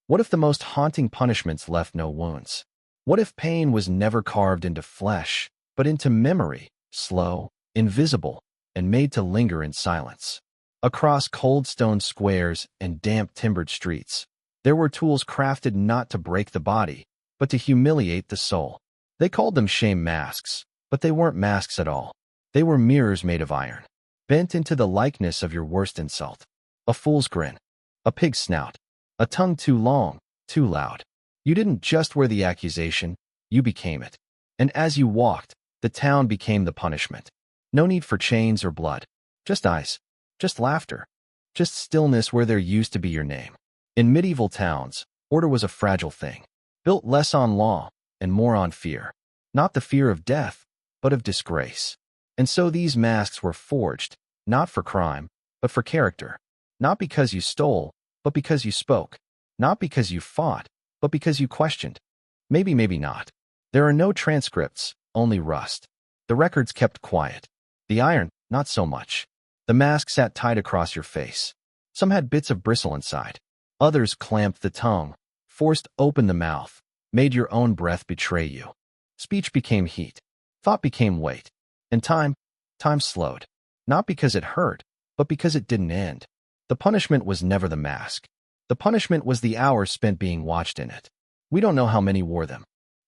What if the most haunting punishments left no wounds? What if pain was never carved into flesh, but into memory, slow, invisible, and made to linger in silence? Across cold stone squares and damp timbered streets, there were tools crafted not to break the body, but to humiliate the soul. They called them shame masks, but they weren't masks at all. They were mirrors made of iron, bent into the likeness of your worst insult. A fool's grin, a pig's snout, a tongue too long, too loud. You didn't just wear the accusation, you became it. And as you walked, the town became the punishment. No need for chains or blood, just eyes, just laughter, just stillness where there used to be your name. In medieval towns, order was a fragile thing, built less on law and more on fear. Not the fear of death, but of disgrace. And so these masks were forged, not for crime, but for character. Not because you stole, but because you spoke. Not because you fought, but because you questioned. Maybe not. There are no transcripts, only rust. The records kept quiet. The iron, not so much. The mask sat tight across your face. Some had bits of bristle inside. Others clamped the tongue, forced open the mouth, made your own breath betray you. Speech became heat. Thought became weight. And time slowed. Not because it hurt, but because it didn't end. The punishment was never the mask. The punishment was the hours spent being watched in it. We don't know how many wore them.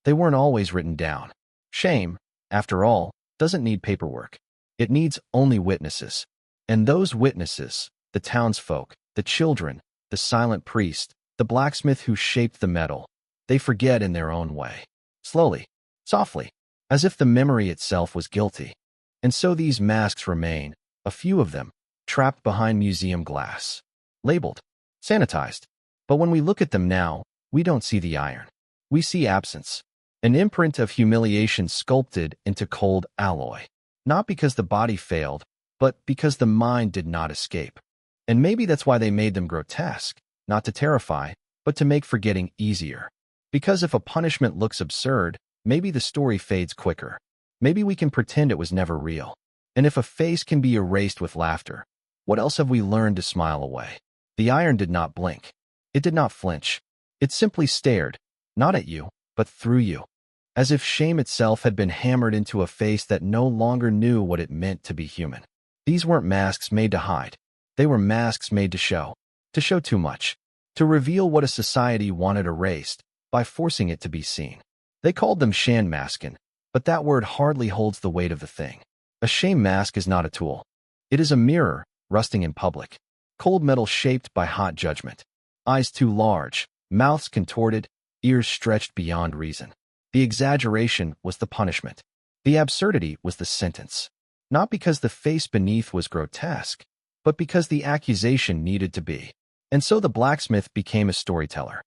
They weren't always written down. Shame, after all, doesn't need paperwork. It needs only witnesses. And those witnesses, the townsfolk, the children, the silent priest, the blacksmith who shaped the metal, they forget in their own way. Slowly, softly, as if the memory itself was guilty. And so these masks remain, a few of them, trapped behind museum glass. Labeled, sanitized. But when we look at them now, we don't see the iron. We see absence. An imprint of humiliation sculpted into cold alloy. Not because the body failed, but because the mind did not escape. And maybe that's why they made them grotesque, not to terrify, but to make forgetting easier. Because if a punishment looks absurd, maybe the story fades quicker. Maybe we can pretend it was never real. And if a face can be erased with laughter, what else have we learned to smile away? The iron did not blink. It did not flinch. It simply stared, not at you, but through you. As if shame itself had been hammered into a face that no longer knew what it meant to be human. These weren't masks made to hide. They were masks made to show too much, to reveal what a society wanted erased by forcing it to be seen. They called them shame masken, but that word hardly holds the weight of the thing. A shame mask is not a tool. It is a mirror, rusting in public. Cold metal shaped by hot judgment. Eyes too large, mouths contorted, ears stretched beyond reason. The exaggeration was the punishment. The absurdity was the sentence. Not because the face beneath was grotesque, but because the accusation needed to be. And so the blacksmith became a storyteller.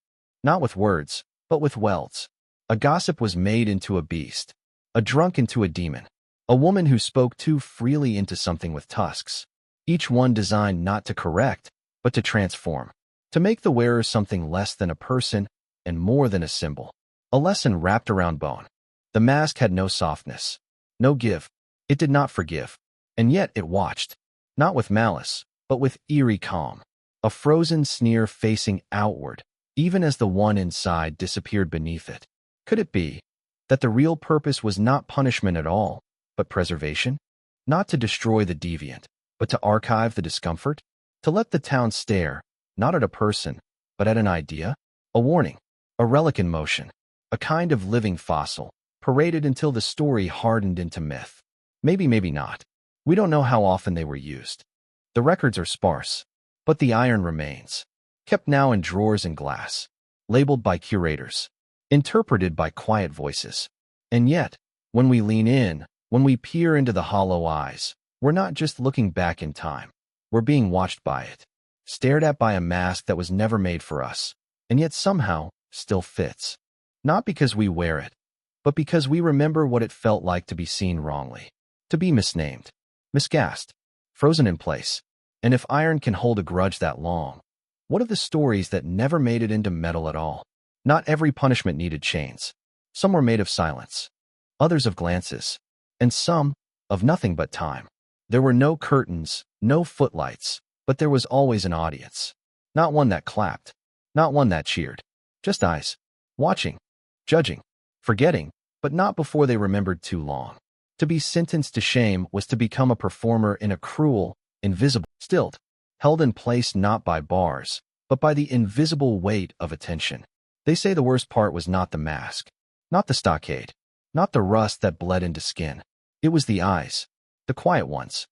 Not with words, but with welds. A gossip was made into a beast. A drunk into a demon. A woman who spoke too freely into something with tusks. Each one designed not to correct, but to transform. To make the wearer something less than a person and more than a symbol. A lesson wrapped around bone. The mask had no softness, no give. It did not forgive. And yet it watched. Not with malice, but with eerie calm. A frozen sneer facing outward, even as the one inside disappeared beneath it. Could it be that the real purpose was not punishment at all, but preservation? Not to destroy the deviant, but to archive the discomfort? To let the town stare, not at a person, but at an idea? A warning, a relic in motion, a kind of living fossil, paraded until the story hardened into myth. Maybe not. We don't know how often they were used. The records are sparse, but the iron remains, kept now in drawers and glass, labeled by curators, interpreted by quiet voices. And yet, when we lean in, when we peer into the hollow eyes, we're not just looking back in time. We're being watched by it, stared at by a mask that was never made for us, and yet somehow still fits. Not because we wear it, but because we remember what it felt like to be seen wrongly, to be misnamed, miscast, frozen in place. And if iron can hold a grudge that long, what of the stories that never made it into metal at all? Not every punishment needed chains. Some were made of silence, others of glances, and some of nothing but time. There were no curtains, no footlights, but there was always an audience. Not one that clapped, Not one that cheered. Just eyes. Watching. Judging. Forgetting, but not before they remembered too long. To be sentenced to shame was to become a performer in a cruel, invisible, stilled, held in place not by bars, but by the invisible weight of attention. They say the worst part was not the mask, not the stockade, not the rust that bled into skin. It was the eyes, the quiet ones,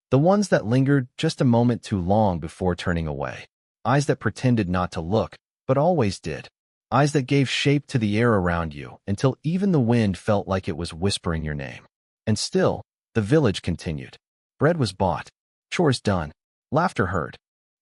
the ones that lingered just a moment too long before turning away. Eyes that pretended not to look, but always did. Eyes that gave shape to the air around you until even the wind felt like it was whispering your name. And still, the village continued. Bread was bought, chores done, laughter heard,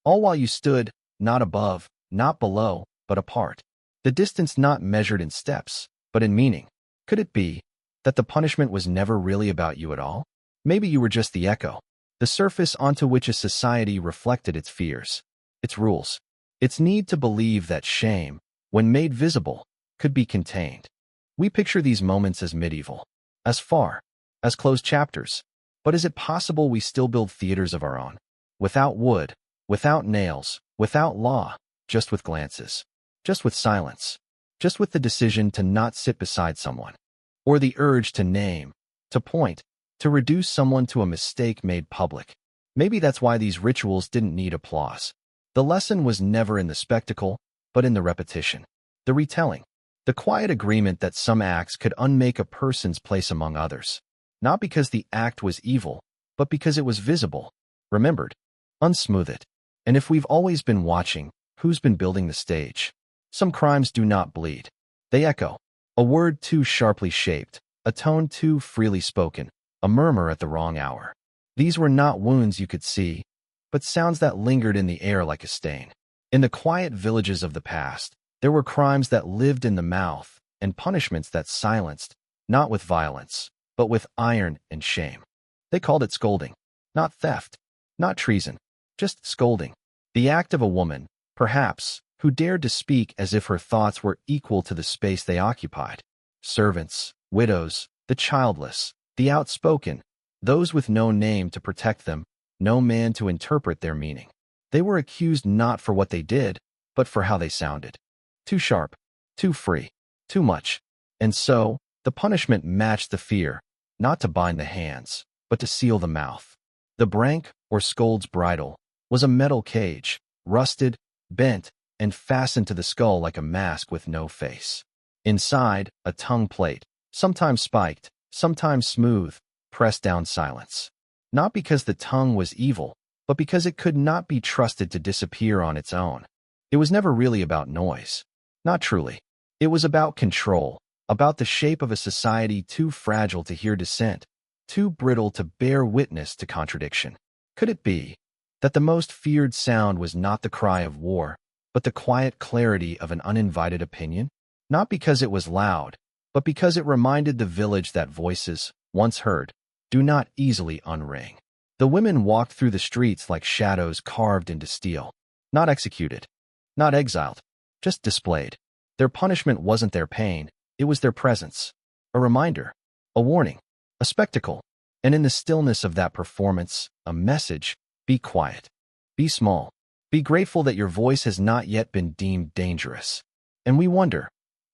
all while you stood, not above, not below, but apart. The distance not measured in steps, but in meaning. Could it be that the punishment was never really about you at all? Maybe you were just the echo, the surface onto which a society reflected its fears, its rules, its need to believe that shame, when made visible, could be contained. We picture these moments as medieval, as far, as closed chapters. But is it possible we still build theaters of our own? Without wood, without nails, without law, just with glances, just with silence, just with the decision to not sit beside someone, or the urge to name, to point, to reduce someone to a mistake made public. Maybe that's why these rituals didn't need applause. The lesson was never in the spectacle, but in the repetition, the retelling, the quiet agreement that some acts could unmake a person's place among others. Not because the act was evil, but because it was visible, remembered, unsmooth it. And if we've always been watching, who's been building the stage? Some crimes do not bleed. They echo. A word too sharply shaped, a tone too freely spoken, a murmur at the wrong hour. These were not wounds you could see, but sounds that lingered in the air like a stain. In the quiet villages of the past, there were crimes that lived in the mouth and punishments that silenced, not with violence, but with iron and shame. They called it scolding, not theft, not treason, just scolding. The act of a woman, perhaps, who dared to speak as if her thoughts were equal to the space they occupied. Servants, widows, the childless, the outspoken, those with no name to protect them, no man to interpret their meaning. They were accused not for what they did, but for how they sounded. Too sharp, too free, too much. And so, the punishment matched the fear, not to bind the hands, but to seal the mouth. The brank, or scold's bridle, was a metal cage, rusted, bent, and fastened to the skull like a mask with no face. Inside, a tongue plate, sometimes spiked, sometimes smooth, pressed down silence. Not because the tongue was evil, but because it could not be trusted to disappear on its own. It was never really about noise. Not truly. It was about control, about the shape of a society too fragile to hear dissent, too brittle to bear witness to contradiction. Could it be that the most feared sound was not the cry of war, but the quiet clarity of an uninvited opinion? Not because it was loud, but because it reminded the village that voices, once heard, do not easily unring. The women walked through the streets like shadows carved into steel, not executed, not exiled, just displayed. Their punishment wasn't their pain, it was their presence, a reminder, a warning, a spectacle, and in the stillness of that performance, a message: be quiet, be small, be grateful that your voice has not yet been deemed dangerous. And we wonder,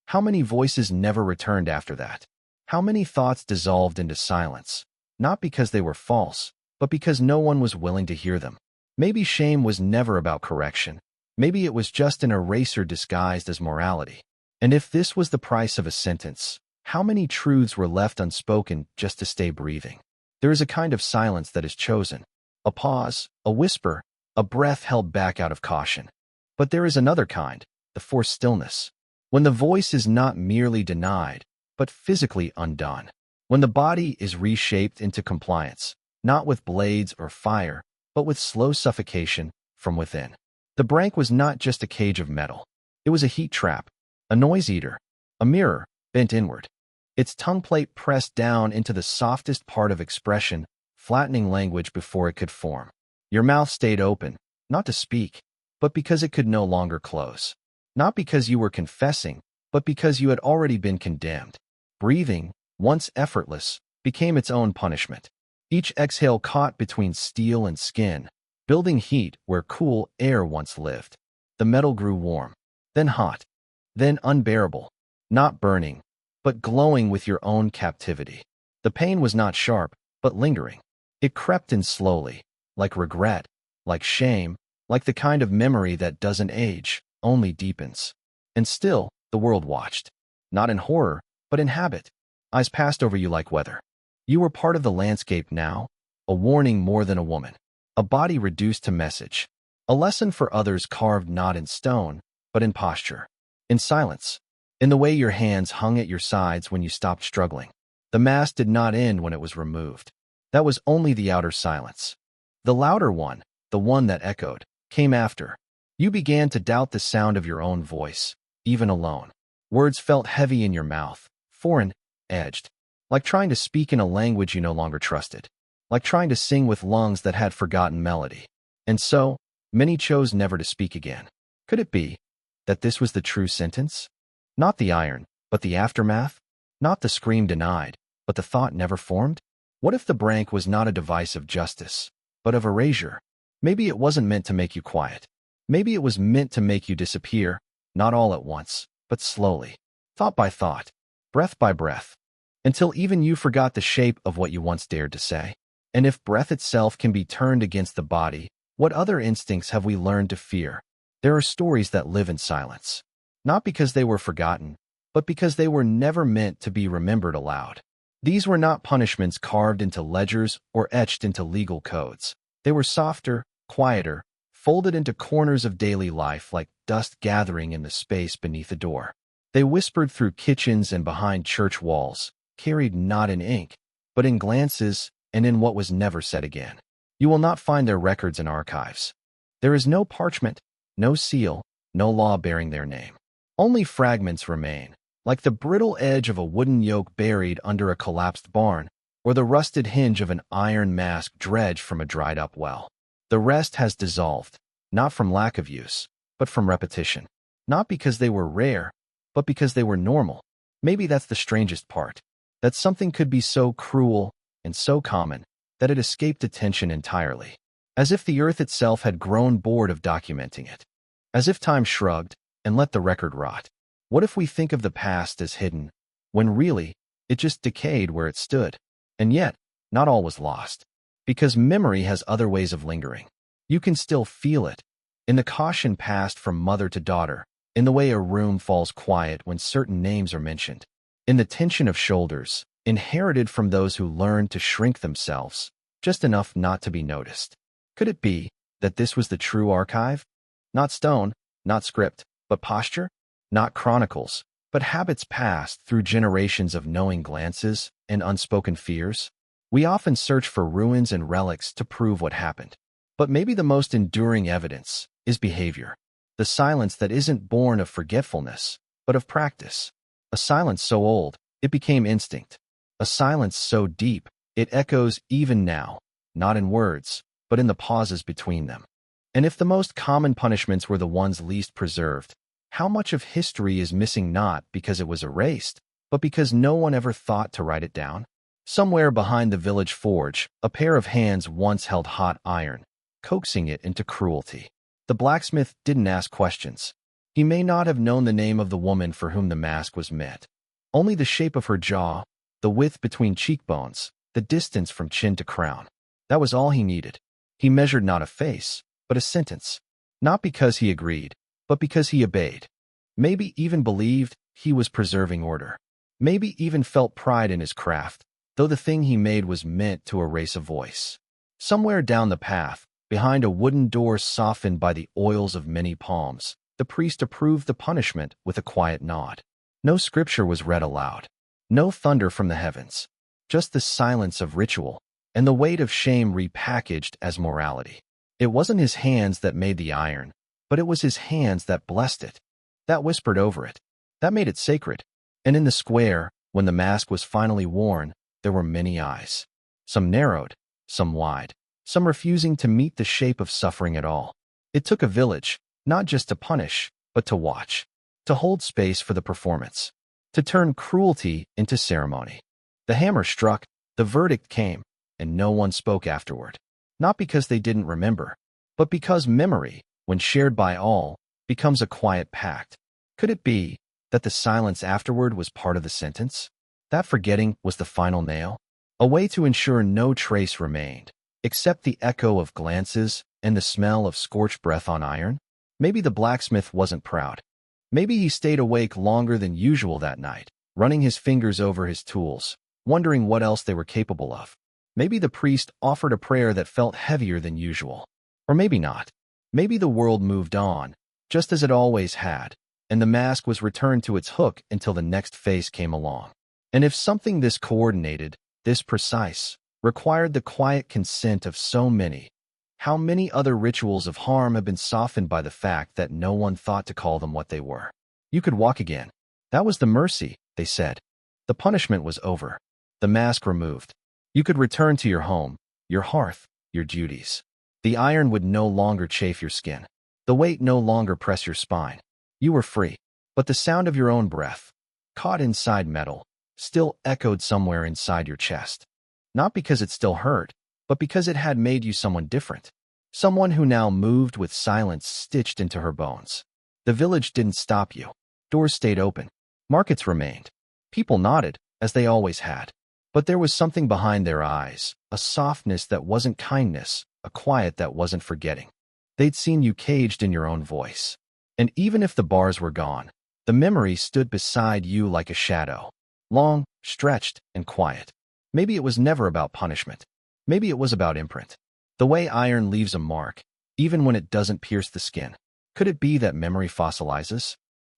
how many voices never returned after that? How many thoughts dissolved into silence, not because they were false, but because no one was willing to hear them? Maybe shame was never about correction. Maybe it was just an eraser disguised as morality. And if this was the price of a sentence, how many truths were left unspoken just to stay breathing? There is a kind of silence that is chosen, a pause, a whisper, a breath held back out of caution. But there is another kind, the forced stillness, when the voice is not merely denied, but physically undone, when the body is reshaped into compliance, not with blades or fire, but with slow suffocation from within. The brank was not just a cage of metal. It was a heat trap, a noise eater, a mirror bent inward. Its tongue plate pressed down into the softest part of expression, flattening language before it could form. Your mouth stayed open, not to speak, but because it could no longer close. Not because you were confessing, but because you had already been condemned. Breathing, once effortless, became its own punishment. Each exhale caught between steel and skin, building heat where cool air once lived. The metal grew warm. then hot, then unbearable, not burning, but glowing with your own captivity. The pain was not sharp, but lingering. It crept in slowly, like regret, like shame, like the kind of memory that doesn't age, only deepens. And still, the world watched. Not in horror, but in habit. Eyes passed over you like weather. You were part of the landscape now, a warning more than a woman, a body reduced to message, a lesson for others carved not in stone, but in posture, in silence, in the way your hands hung at your sides when you stopped struggling. The mask did not end when it was removed. That was only the outer silence. The louder one, the one that echoed, came after. You began to doubt the sound of your own voice, even alone. Words felt heavy in your mouth, foreign, edged, like trying to speak in a language you no longer trusted, like trying to sing with lungs that had forgotten melody. And so, many chose never to speak again. Could it be that this was the true sentence? Not the iron, but the aftermath? Not the scream denied, but the thought never formed? What if the brank was not a device of justice, but of erasure? Maybe it wasn't meant to make you quiet. Maybe it was meant to make you disappear, not all at once, but slowly, thought by thought, breath by breath, until even you forgot the shape of what you once dared to say. And if breath itself can be turned against the body, what other instincts have we learned to fear? There are stories that live in silence, not because they were forgotten, but because they were never meant to be remembered aloud. These were not punishments carved into ledgers or etched into legal codes. They were softer, quieter, folded into corners of daily life like dust gathering in the space beneath a door. They whispered through kitchens and behind church walls, carried not in ink, but in glances and in what was never said again. You will not find their records in archives. There is no parchment, no seal, no law bearing their name. Only fragments remain, like the brittle edge of a wooden yoke buried under a collapsed barn, or the rusted hinge of an iron mask dredged from a dried-up well. The rest has dissolved, not from lack of use, but from repetition. Not because they were rare, but because they were normal. Maybe that's the strangest part, that something could be so cruel and so common that it escaped attention entirely, as if the earth itself had grown bored of documenting it, as if time shrugged and let the record rot. What if we think of the past as hidden, when really, it just decayed where it stood? And yet, not all was lost, because memory has other ways of lingering. You can still feel it, in the caution passed from mother to daughter, in the way a room falls quiet when certain names are mentioned, in the tension of shoulders, inherited from those who learned to shrink themselves, just enough not to be noticed. Could it be that this was the true archive? Not stone, not script, but posture? Not chronicles, but habits passed through generations of knowing glances and unspoken fears? We often search for ruins and relics to prove what happened. But maybe the most enduring evidence is behavior. The silence that isn't born of forgetfulness, but of practice. A silence so old, it became instinct. A silence so deep, it echoes even now, not in words, but in the pauses between them. And if the most common punishments were the ones least preserved, how much of history is missing not because it was erased, but because no one ever thought to write it down? Somewhere behind the village forge, a pair of hands once held hot iron, coaxing it into cruelty. The blacksmith didn't ask questions. He may not have known the name of the woman for whom the mask was meant. Only the shape of her jaw, the width between cheekbones, the distance from chin to crown. That was all he needed. He measured not a face, but a sentence. Not because he agreed, but because he obeyed. Maybe even believed he was preserving order. Maybe even felt pride in his craft, though the thing he made was meant to erase a voice. Somewhere down the path, behind a wooden door softened by the oils of many palms, the priest approved the punishment with a quiet nod. No scripture was read aloud. No thunder from the heavens. Just the silence of ritual, and the weight of shame repackaged as morality. It wasn't his hands that made the iron, but it was his hands that blessed it, that whispered over it, that made it sacred. And in the square, when the mask was finally worn, there were many eyes. Some narrowed, some wide, some refusing to meet the shape of suffering at all. It took a village, not just to punish, but to watch, to hold space for the performance, to turn cruelty into ceremony. The hammer struck, the verdict came, and no one spoke afterward. Not because they didn't remember, but because memory, when shared by all, becomes a quiet pact. Could it be that the silence afterward was part of the sentence? That forgetting was the final nail? A way to ensure no trace remained, except the echo of glances and the smell of scorched breath on iron? Maybe the blacksmith wasn't proud. Maybe he stayed awake longer than usual that night, running his fingers over his tools, wondering what else they were capable of. Maybe the priest offered a prayer that felt heavier than usual. Or maybe not. Maybe the world moved on, just as it always had, and the mask was returned to its hook until the next face came along. And if something this coordinated, this precise, required the quiet consent of so many, how many other rituals of harm have been softened by the fact that no one thought to call them what they were? You could walk again. That was the mercy, they said. The punishment was over. The mask removed. You could return to your home, your hearth, your duties. The iron would no longer chafe your skin. The weight no longer press your spine. You were free. But the sound of your own breath, caught inside metal, still echoed somewhere inside your chest. Not because it still hurt, but because it had made you someone different. Someone who now moved with silence stitched into her bones. The village didn't stop you. Doors stayed open. Markets remained. People nodded, as they always had. But there was something behind their eyes, a softness that wasn't kindness, a quiet that wasn't forgetting. They'd seen you caged in your own voice. And even if the bars were gone, the memory stood beside you like a shadow. Long, stretched, and quiet. Maybe it was never about punishment. Maybe it was about imprint. The way iron leaves a mark, even when it doesn't pierce the skin. Could it be that memory fossilizes?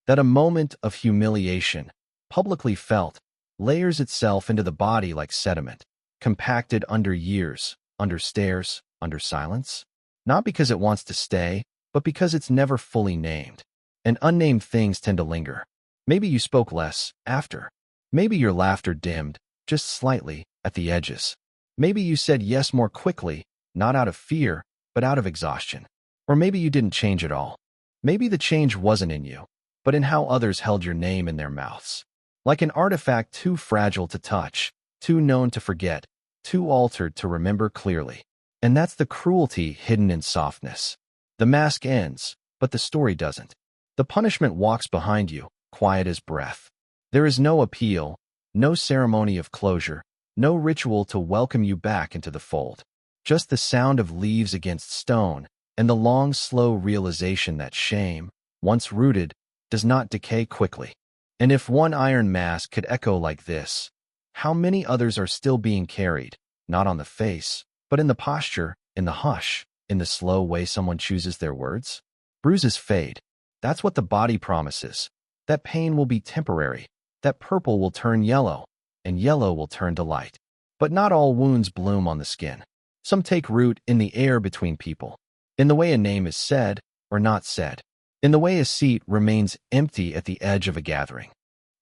That a moment of humiliation, publicly felt, layers itself into the body like sediment, compacted under years, under stares, under silence? Not because it wants to stay, but because it's never fully named. And unnamed things tend to linger. Maybe you spoke less, after. Maybe your laughter dimmed, just slightly, at the edges. Maybe you said yes more quickly, not out of fear, but out of exhaustion. Or maybe you didn't change at all. Maybe the change wasn't in you, but in how others held your name in their mouths. Like an artifact too fragile to touch, too known to forget, too altered to remember clearly. And that's the cruelty hidden in softness. The mask ends, but the story doesn't. The punishment walks behind you, quiet as breath. There is no appeal, no ceremony of closure, no ritual to welcome you back into the fold. Just the sound of leaves against stone and the long, slow realization that shame, once rooted, does not decay quickly. And if one iron mask could echo like this, how many others are still being carried, not on the face, but in the posture, in the hush, in the slow way someone chooses their words? Bruises fade. That's what the body promises. That pain will be temporary. That purple will turn yellow, and yellow will turn to light. But not all wounds bloom on the skin. Some take root in the air between people, in the way a name is said or not said, in the way a seat remains empty at the edge of a gathering,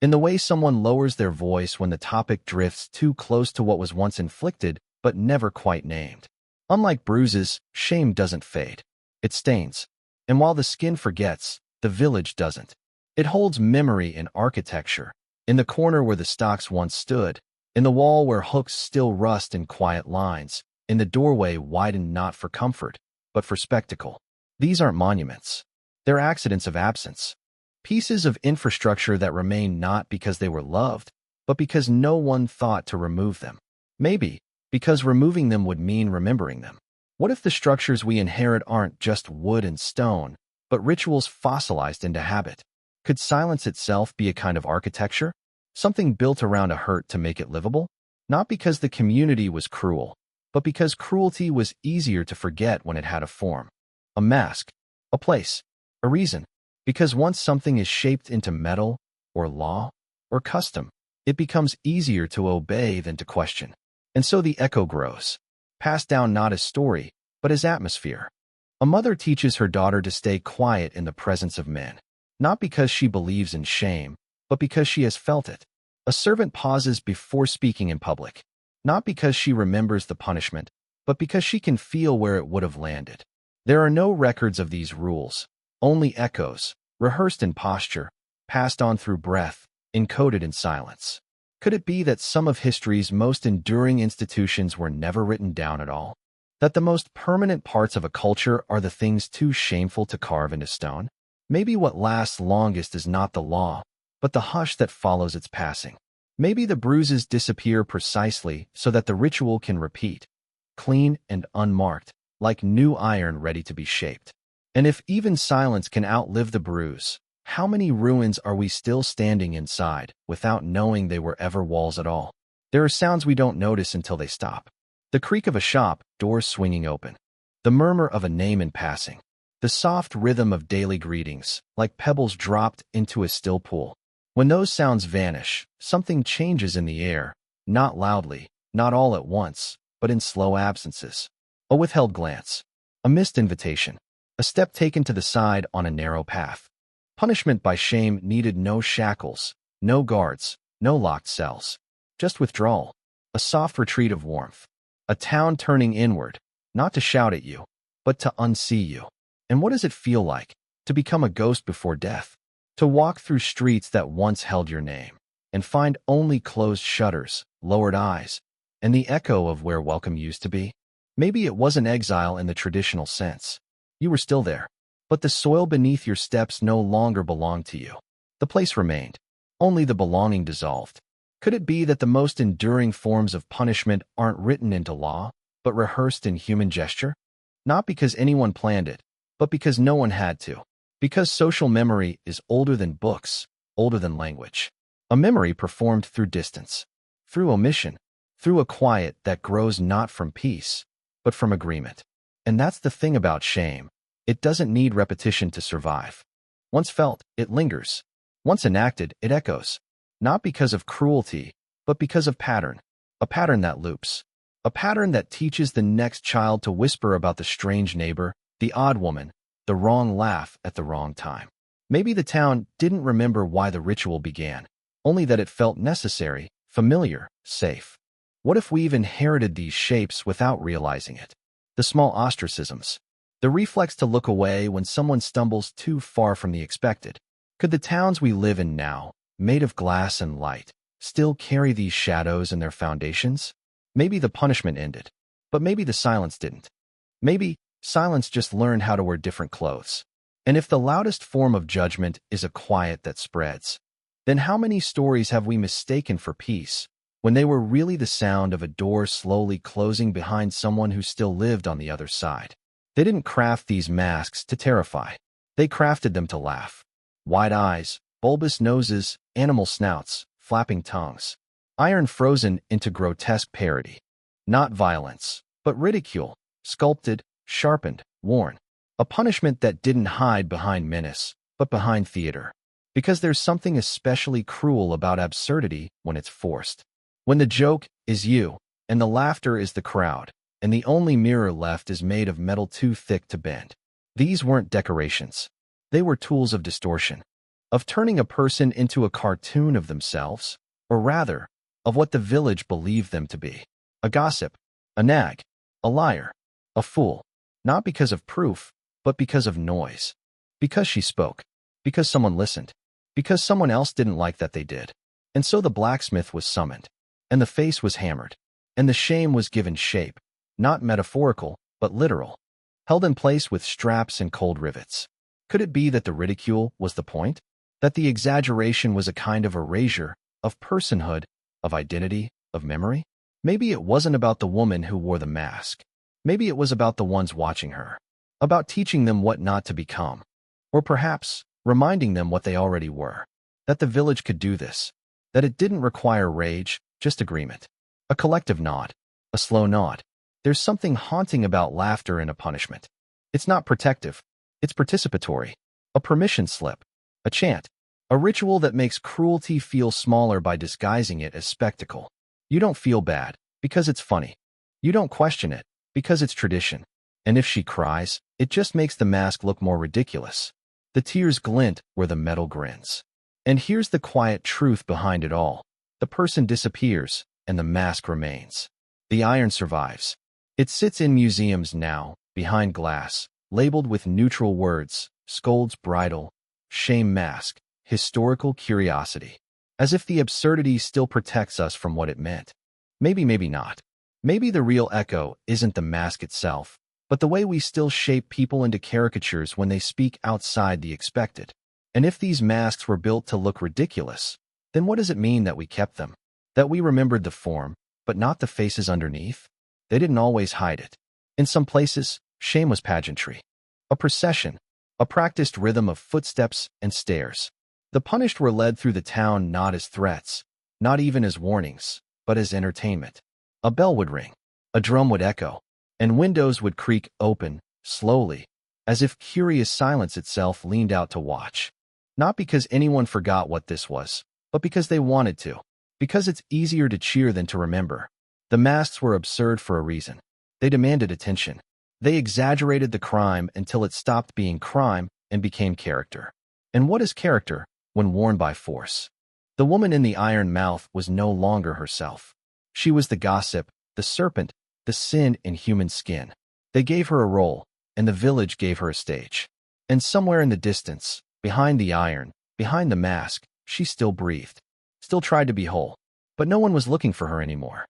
in the way someone lowers their voice when the topic drifts too close to what was once inflicted but never quite named. Unlike bruises, shame doesn't fade. It stains. And while the skin forgets, the village doesn't. It holds memory in architecture, in the corner where the stocks once stood, in the wall where hooks still rust in quiet lines, in the doorway widened not for comfort, but for spectacle. These aren't monuments. They're accidents of absence. Pieces of infrastructure that remain not because they were loved, but because no one thought to remove them. Maybe because removing them would mean remembering them. What if the structures we inherit aren't just wood and stone, but rituals fossilized into habit? Could silence itself be a kind of architecture? Something built around a hurt to make it livable? Not because the community was cruel, but because cruelty was easier to forget when it had a form. A mask, a place, a reason. Because once something is shaped into metal, or law, or custom, it becomes easier to obey than to question. And so the echo grows, passed down not as story, but as atmosphere. A mother teaches her daughter to stay quiet in the presence of men, not because she believes in shame, but because she has felt it. A servant pauses before speaking in public, not because she remembers the punishment, but because she can feel where it would have landed. There are no records of these rules, only echoes, rehearsed in posture, passed on through breath, encoded in silence. Could it be that some of history's most enduring institutions were never written down at all? That the most permanent parts of a culture are the things too shameful to carve into stone? Maybe what lasts longest is not the law, but the hush that follows its passing. Maybe the bruises disappear precisely so that the ritual can repeat, clean and unmarked, like new iron ready to be shaped. And if even silence can outlive the bruise, how many ruins are we still standing inside without knowing they were ever walls at all? There are sounds we don't notice until they stop. The creak of a shop, doors swinging open. The murmur of a name in passing. The soft rhythm of daily greetings, like pebbles dropped into a still pool. When those sounds vanish, something changes in the air, not loudly, not all at once, but in slow absences. A withheld glance. A missed invitation. A step taken to the side on a narrow path. Punishment by shame needed no shackles, no guards, no locked cells. Just withdrawal. A soft retreat of warmth. A town turning inward, not to shout at you, but to unsee you. And what does it feel like to become a ghost before death? To walk through streets that once held your name and find only closed shutters, lowered eyes, and the echo of where welcome used to be? Maybe it wasn't exile in the traditional sense. You were still there, but the soil beneath your steps no longer belonged to you. The place remained, only the belonging dissolved. Could it be that the most enduring forms of punishment aren't written into law, but rehearsed in human gesture? Not because anyone planned it, but because no one had to. Because social memory is older than books, older than language. A memory performed through distance, through omission, through a quiet that grows not from peace, but from agreement. And that's the thing about shame. It doesn't need repetition to survive. Once felt, it lingers. Once enacted, it echoes. Not because of cruelty, but because of pattern. A pattern that loops. A pattern that teaches the next child to whisper about the strange neighbor, the odd woman, the wrong laugh at the wrong time. Maybe the town didn't remember why the ritual began, only that it felt necessary, familiar, safe. What if we've inherited these shapes without realizing it? The small ostracisms. The reflex to look away when someone stumbles too far from the expected. Could the towns we live in now, made of glass and light, still carry these shadows in their foundations? Maybe the punishment ended, but maybe the silence didn't. Maybe silence just learned how to wear different clothes. And if the loudest form of judgment is a quiet that spreads, then how many stories have we mistaken for peace, when they were really the sound of a door slowly closing behind someone who still lived on the other side? They didn't craft these masks to terrify. They crafted them to laugh. Wide eyes, bulbous noses, animal snouts, flapping tongues. Iron frozen into grotesque parody. Not violence, but ridicule, sculpted, sharpened, worn. A punishment that didn't hide behind menace, but behind theater. Because there's something especially cruel about absurdity when it's forced. When the joke is you, and the laughter is the crowd, and the only mirror left is made of metal too thick to bend. These weren't decorations. They were tools of distortion, of turning a person into a cartoon of themselves, or rather, of what the village believed them to be. A gossip, a nag, a liar, a fool. Not because of proof, but because of noise. Because she spoke. Because someone listened. Because someone else didn't like that they did. And so the blacksmith was summoned. And the face was hammered. And the shame was given shape. Not metaphorical, but literal. Held in place with straps and cold rivets. Could it be that the ridicule was the point? That the exaggeration was a kind of erasure, of personhood, of identity, of memory? Maybe it wasn't about the woman who wore the mask. Maybe it was about the ones watching her. About teaching them what not to become. Or perhaps, reminding them what they already were. That the village could do this. That it didn't require rage, just agreement. A collective nod. A slow nod. There's something haunting about laughter in a punishment. It's not protective. It's participatory. A permission slip. A chant. A ritual that makes cruelty feel smaller by disguising it as spectacle. You don't feel bad, because it's funny. You don't question it, because it's tradition. And if she cries, it just makes the mask look more ridiculous. The tears glint where the metal grins. And here's the quiet truth behind it all. The person disappears, and the mask remains. The iron survives. It sits in museums now, behind glass, labeled with neutral words, scold's bridle, shame mask, historical curiosity. As if the absurdity still protects us from what it meant. Maybe not. Maybe the real echo isn't the mask itself, but the way we still shape people into caricatures when they speak outside the expected. And if these masks were built to look ridiculous, then what does it mean that we kept them? That we remembered the form, but not the faces underneath? They didn't always hide it. In some places, shame was pageantry, a procession, a practiced rhythm of footsteps and stares. The punished were led through the town not as threats, not even as warnings, but as entertainment. A bell would ring, a drum would echo, and windows would creak open, slowly, as if curious silence itself leaned out to watch. Not because anyone forgot what this was, but because they wanted to. Because it's easier to cheer than to remember. The masks were absurd for a reason. They demanded attention. They exaggerated the crime until it stopped being crime and became character. And what is character when worn by force? The woman in the iron mouth was no longer herself. She was the gossip, the serpent, the sin in human skin. They gave her a role, and the village gave her a stage. And somewhere in the distance, behind the iron, behind the mask, she still breathed, still tried to be whole. But no one was looking for her anymore.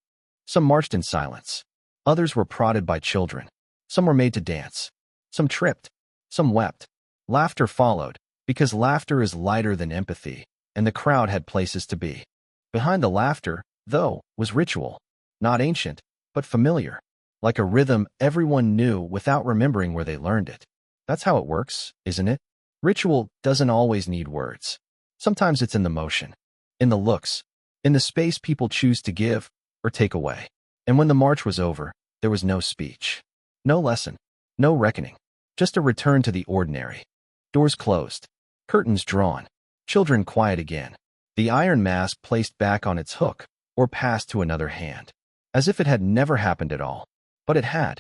Some marched in silence. Others were prodded by children. Some were made to dance. Some tripped. Some wept. Laughter followed, because laughter is lighter than empathy, and the crowd had places to be. Behind the laughter, though, was ritual. Not ancient, but familiar. Like a rhythm everyone knew without remembering where they learned it. That's how it works, isn't it? Ritual doesn't always need words. Sometimes it's in the motion, in the looks, in the space people choose to give or take away. And when the march was over, there was no speech, no lesson, no reckoning, just a return to the ordinary. Doors closed, curtains drawn, children quiet again, the iron mask placed back on its hook or passed to another hand, as if it had never happened at all. But it had,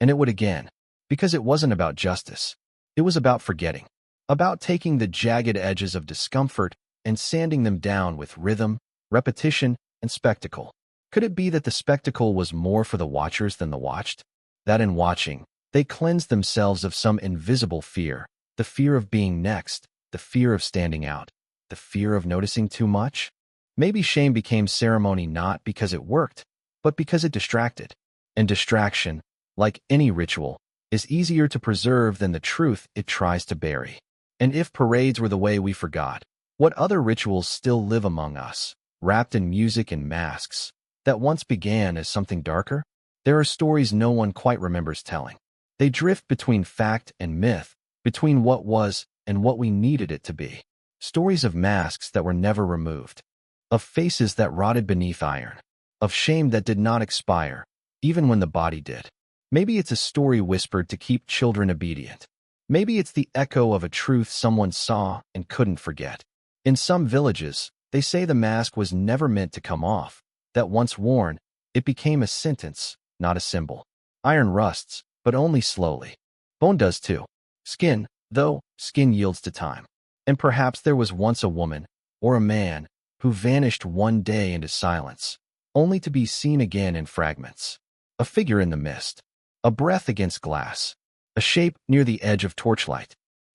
and it would again, because it wasn't about justice. It was about forgetting, about taking the jagged edges of discomfort and sanding them down with rhythm, repetition, and spectacle. Could it be that the spectacle was more for the watchers than the watched? That in watching, they cleansed themselves of some invisible fear, the fear of being next, the fear of standing out, the fear of noticing too much? Maybe shame became ceremony not because it worked, but because it distracted. And distraction, like any ritual, is easier to preserve than the truth it tries to bury. And if parades were the way we forgot, what other rituals still live among us, wrapped in music and masks, that once began as something darker? There are stories no one quite remembers telling. They drift between fact and myth, between what was and what we needed it to be. Stories of masks that were never removed, of faces that rotted beneath iron, of shame that did not expire, even when the body did. Maybe it's a story whispered to keep children obedient. Maybe it's the echo of a truth someone saw and couldn't forget. In some villages, they say the mask was never meant to come off, that once worn, it became a sentence, not a symbol. Iron rusts, but only slowly. Bone does too. Skin, though, skin yields to time. And perhaps there was once a woman, or a man, who vanished one day into silence, only to be seen again in fragments. A figure in the mist, a breath against glass, a shape near the edge of torchlight.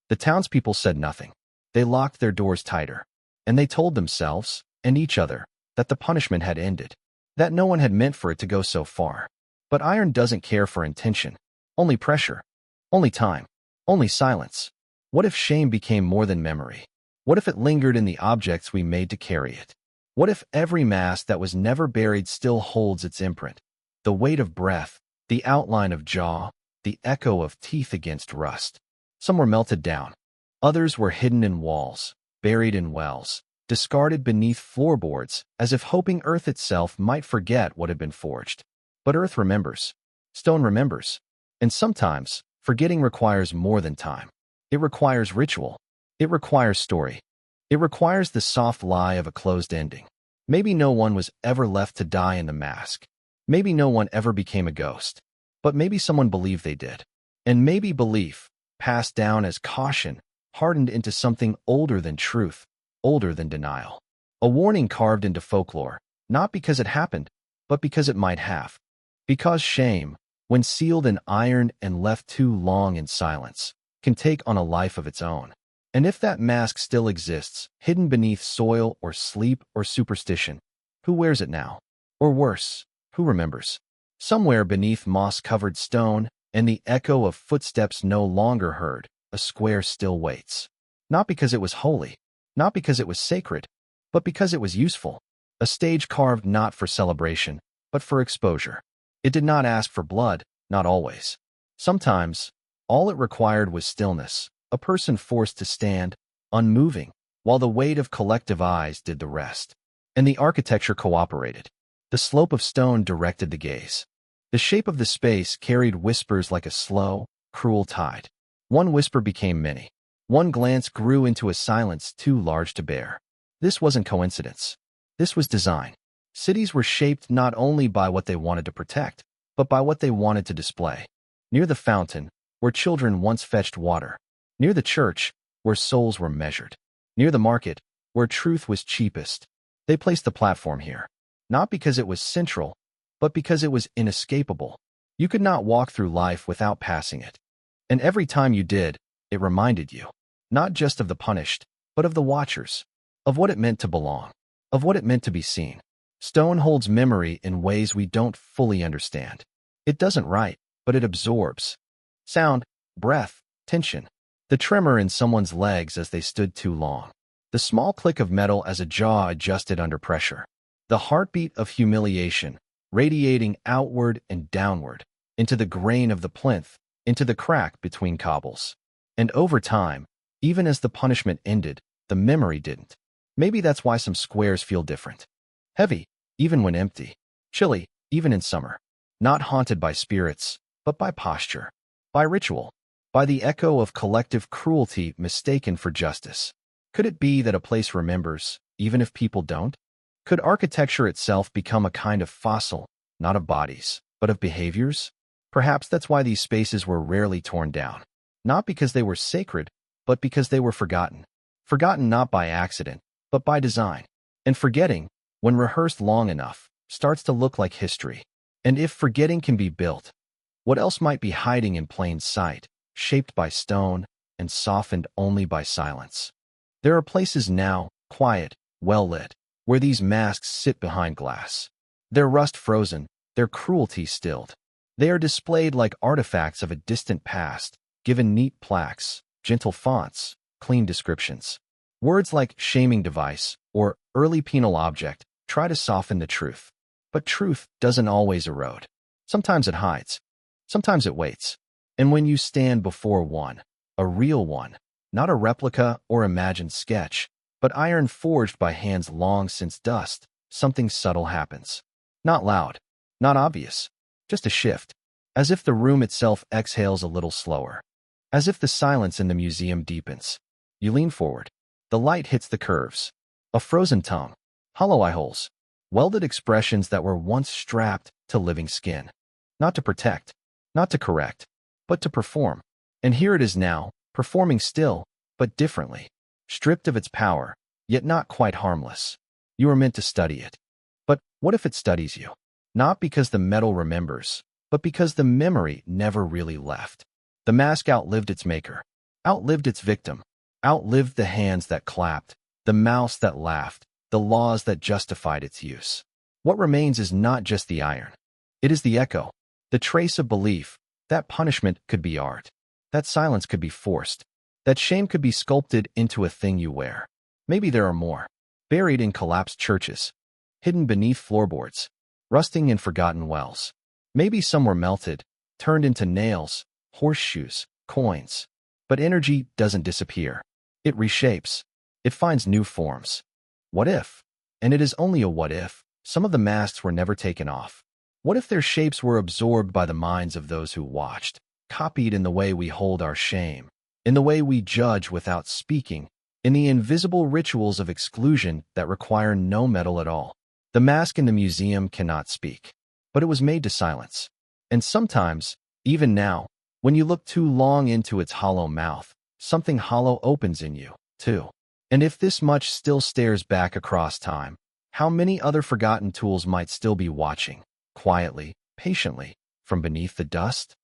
The townspeople said nothing. They locked their doors tighter, and they told themselves, and each other, that the punishment had ended, that no one had meant for it to go so far. But iron doesn't care for intention, only pressure, only time, only silence. What if shame became more than memory? What if it lingered in the objects we made to carry it? What if every mask that was never buried still holds its imprint? The weight of breath, the outline of jaw, the echo of teeth against rust. Some were melted down. Others were hidden in walls, buried in wells, discarded beneath floorboards, as if hoping earth itself might forget what had been forged. But earth remembers. Stone remembers. And sometimes, forgetting requires more than time. It requires ritual. It requires story. It requires the soft lie of a closed ending. Maybe no one was ever left to die in the mask. Maybe no one ever became a ghost. But maybe someone believed they did. And maybe belief, passed down as caution, hardened into something older than truth, older than denial. A warning carved into folklore, not because it happened, but because it might have. Because shame, when sealed in iron and left too long in silence, can take on a life of its own. And if that mask still exists, hidden beneath soil or sleep or superstition, who wears it now? Or worse, who remembers? Somewhere beneath moss-covered stone, and the echo of footsteps no longer heard, a square still waits. Not because it was holy, not because it was sacred, but because it was useful. A stage carved not for celebration, but for exposure. It did not ask for blood, not always. Sometimes, all it required was stillness, a person forced to stand, unmoving, while the weight of collective eyes did the rest. And the architecture cooperated. The slope of stone directed the gaze. The shape of the space carried whispers like a slow, cruel tide. One whisper became many. One glance grew into a silence too large to bear. This wasn't coincidence. This was design. Cities were shaped not only by what they wanted to protect, but by what they wanted to display. Near the fountain, where children once fetched water. Near the church, where souls were measured. Near the market, where truth was cheapest. They placed the platform here, not because it was central, but because it was inescapable. You could not walk through life without passing it. And every time you did, it reminded you, not just of the punished, but of the watchers, of what it meant to belong, of what it meant to be seen. Stone holds memory in ways we don't fully understand. It doesn't write, but it absorbs. Sound, breath, tension. The tremor in someone's legs as they stood too long. The small click of metal as a jaw adjusted under pressure. The heartbeat of humiliation, radiating outward and downward, into the grain of the plinth, into the crack between cobbles. And over time, even as the punishment ended, the memory didn't. Maybe that's why some squares feel different. Heavy, even when empty. Chilly, even in summer. Not haunted by spirits, but by posture. By ritual. By the echo of collective cruelty mistaken for justice. Could it be that a place remembers, even if people don't? Could architecture itself become a kind of fossil, not of bodies, but of behaviors? Perhaps that's why these spaces were rarely torn down. Not because they were sacred, but because they were forgotten. Forgotten not by accident, but by design. And forgetting, when rehearsed long enough, starts to look like history. And if forgetting can be built, what else might be hiding in plain sight, shaped by stone and softened only by silence? There are places now, quiet, well-lit, where these masks sit behind glass. Their rust frozen, their cruelty stilled. They are displayed like artifacts of a distant past, given neat plaques, gentle fonts, clean descriptions. Words like shaming device or early penal object try to soften the truth. But truth doesn't always erode. Sometimes it hides. Sometimes it waits. And when you stand before one, a real one, not a replica or imagined sketch, but iron forged by hands long since dust, something subtle happens. Not loud, not obvious, just a shift. As if the room itself exhales a little slower. As if the silence in the museum deepens. You lean forward. The light hits the curves. A frozen tongue. Hollow eye holes. Welded expressions that were once strapped to living skin. Not to protect, not to correct, but to perform. And here it is now, performing still, but differently. Stripped of its power, yet not quite harmless. You are meant to study it. But what if it studies you? Not because the metal remembers, but because the memory never really left. The mask outlived its maker, outlived its victim, outlived the hands that clapped, the mouths that laughed, the laws that justified its use. What remains is not just the iron. It is the echo, the trace of belief that punishment could be art, that silence could be forced, that shame could be sculpted into a thing you wear. Maybe there are more, buried in collapsed churches, hidden beneath floorboards, rusting in forgotten wells. Maybe some were melted, turned into nails, horseshoes, coins. But energy doesn't disappear. It reshapes. It finds new forms. What if? And it is only a what if. Some of the masks were never taken off. What if their shapes were absorbed by the minds of those who watched, copied in the way we hold our shame, in the way we judge without speaking, in the invisible rituals of exclusion that require no metal at all? The mask in the museum cannot speak, but it was made to silence. And sometimes, even now, when you look too long into its hollow mouth, something hollow opens in you, too. And if this much still stares back across time, how many other forgotten tools might still be watching, quietly, patiently, from beneath the dust?